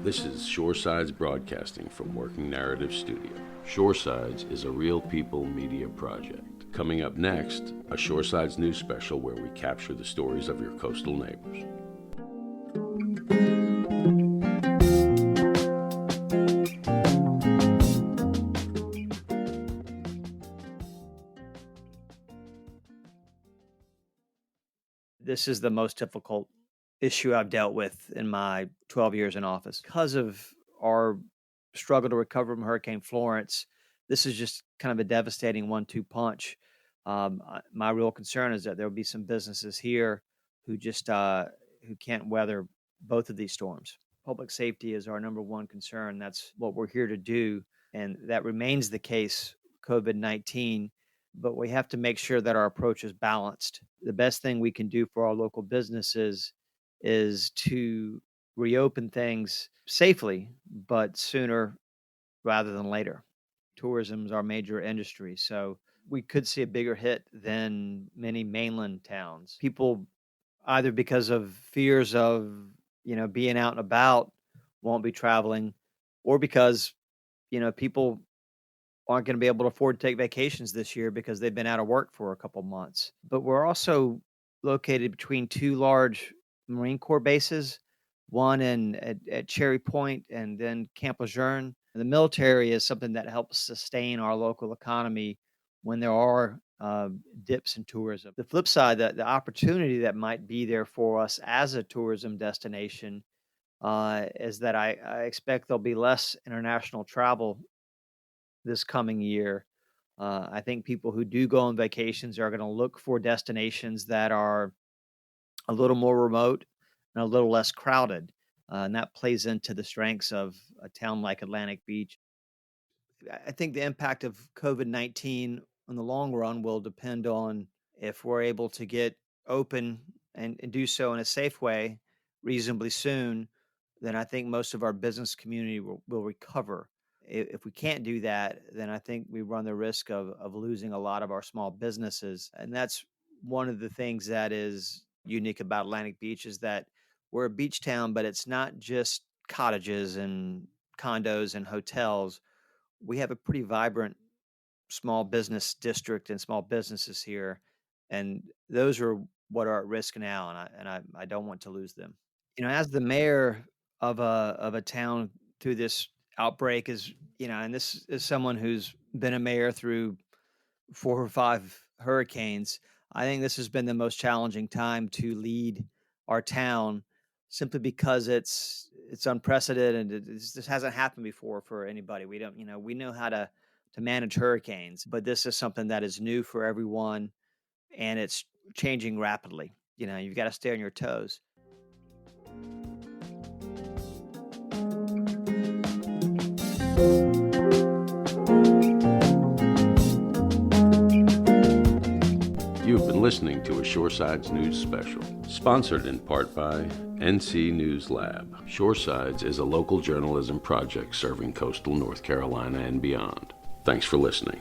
This is Shoresides broadcasting from Working Narrative Studio. Shoresides is a real people media project. Coming up next, a Shoresides news special where we capture the stories of your coastal neighbors. This is the most difficult issue I've dealt with in my 12 years in office. Because of our struggle to recover from Hurricane Florence, this is just kind of a devastating 1-2 punch. My real concern is that there will be some businesses here who just who can't weather both of these storms. Public safety is our number one concern. That's what we're here to do, and that remains the case. COVID-19. But we have to make sure that our approach is balanced. The best thing we can do for our local businesses is to reopen things safely, but sooner rather than later. Tourism is our major industry, so we could see a bigger hit than many mainland towns. People, either because of fears of, being out and about, won't be traveling, or because, people aren't going to be able to afford to take vacations this year because they've been out of work for a couple months. But we're also located between two large Marine Corps bases, one at Cherry Point and then Camp Lejeune. The military is something that helps sustain our local economy when there are dips in tourism. The flip side, the opportunity that might be there for us as a tourism destination is that I expect there'll be less international travel this coming year. I think people who do go on vacations are going to look for destinations that are a little more remote and a little less crowded. And that plays into the strengths of a town like Atlantic Beach. I think the impact of COVID-19 in the long run will depend on if we're able to get open and do so in a safe way reasonably soon. Then I think most of our business community will recover. If we can't do that, then I think we run the risk of losing a lot of our small businesses. And that's one of the things that is unique about Atlantic Beach, is that we're a beach town, but it's not just cottages and condos and hotels. We have a pretty vibrant small business district and small businesses here. And those are what are at risk now. And I don't want to lose them. As the mayor of a town through this outbreak, and this is someone who's been a mayor through 4 or 5 hurricanes, I think this has been the most challenging time to lead our town, simply because it's unprecedented. This hasn't happened before for anybody. We don't, we know how to manage hurricanes, but this is something that is new for everyone, and it's changing rapidly. You've got to stay on your toes. You've been listening to a Shoresides news special, sponsored in part by NC News Lab. Shoresides is a local journalism project serving coastal North Carolina and beyond. Thanks for listening.